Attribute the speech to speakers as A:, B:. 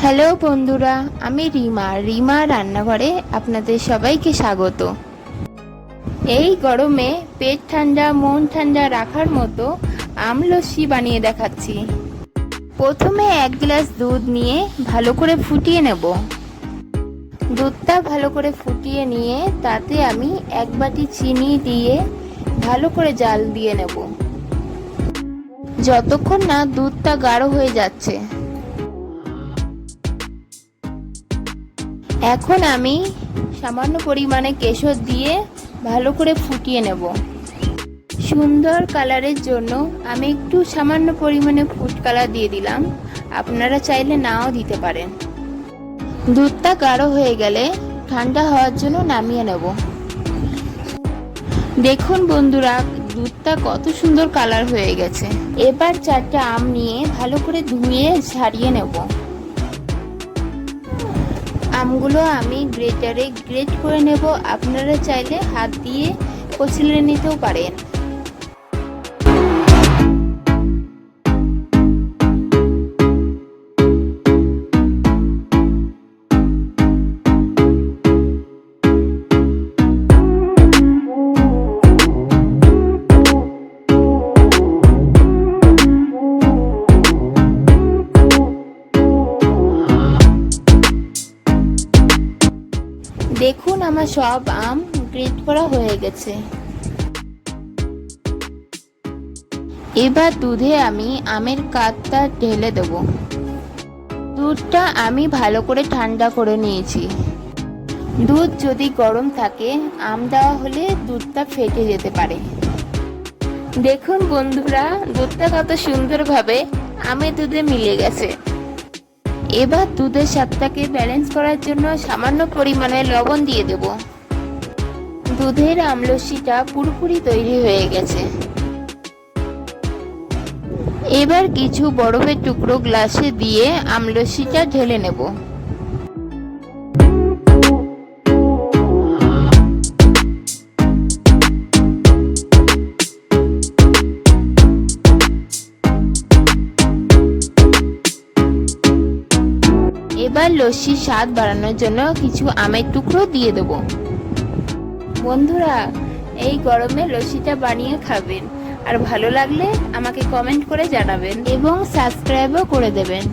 A: Hello বন্ধুরা, আমি রিমা রান্নাঘরে আপনাদের সবাইকে স্বাগত। এই গরমে পেট ঠান্ডা মন ঠান্ডা রাখার মতো আম লস্যি বানিয়ে দেখাচ্ছি। প্রথমে 1 গ্লাস দুধ নিয়ে ভালো করে ফুটিয়ে নেব। দুধটা ভালো করে ফুটিয়ে নিয়ে তাতে আমি 1 বাটি চিনি দিয়ে ভালো করে জাল দিয়ে নেব, যতক্ষণ না দুধটা গাঢ় হয়ে যাচ্ছে। এখন আমি সামান্য পরিমাণে কেশর দিয়ে ভালো করে ফুটিয়ে নেব। সুন্দর কালারের জন্য আমি একটু সামান্য পরিমাণে ফুড কালার দিয়ে দিলাম, আপনারা চাইলে নাও দিতে পারেন। দুধটা গাঢ় হয়ে গেলে ঠান্ডা হওয়ার জন্য নামিয়ে নেব। দেখুন বন্ধুরা, দুধটা কত সুন্দর কালার হয়ে গেছে। এবার 4টা আম নিয়ে ভালো করে ধুয়ে ছাড়িয়ে নেব। আমগুলো আমি গ্রেটারে গ্রেট করে নেব, আপনারা চাইলে হাত দিয়ে কচলে নিতেও পারেন। দেখুন আমার সব আম গ্রেট করা হয়ে গেছে। এবার দুধে আমি আমের কাতটা ঢেলে দেব। দুধটা আমি ভালো করে ঠান্ডা করে নিয়েছি। দুধ যদি গরম থাকে আম দেওয়া হলে দুধটা ফেটে যেতে পারে। দেখুন বন্ধুরা, দুধটা কত সুন্দরভাবে আমের দুধে মিলে গেছে। এবার দুধের স্বাদটাকে ব্যালেন্স করার জন্য সামান্য পরিমাণে লবণ দিয়ে দেব। দুধের আমলস্যিটা পুরোপুরি তৈরি হয়ে গেছে। এবার কিছু বরফের টুকরো গ্লাসে দিয়ে আমলস্যিটা ঢেলে নেব। এবার লস্যির স্বাদ বাড়ানোর জন্য কিছু আমের টুকরো দিয়ে দেব। বন্ধুরা, এই গরমে লস্যিটা বানিয়ে খাবেন, আর ভালো লাগলে আমাকে কমেন্ট করে জানাবেন এবং সাবস্ক্রাইবও করে দেবেন।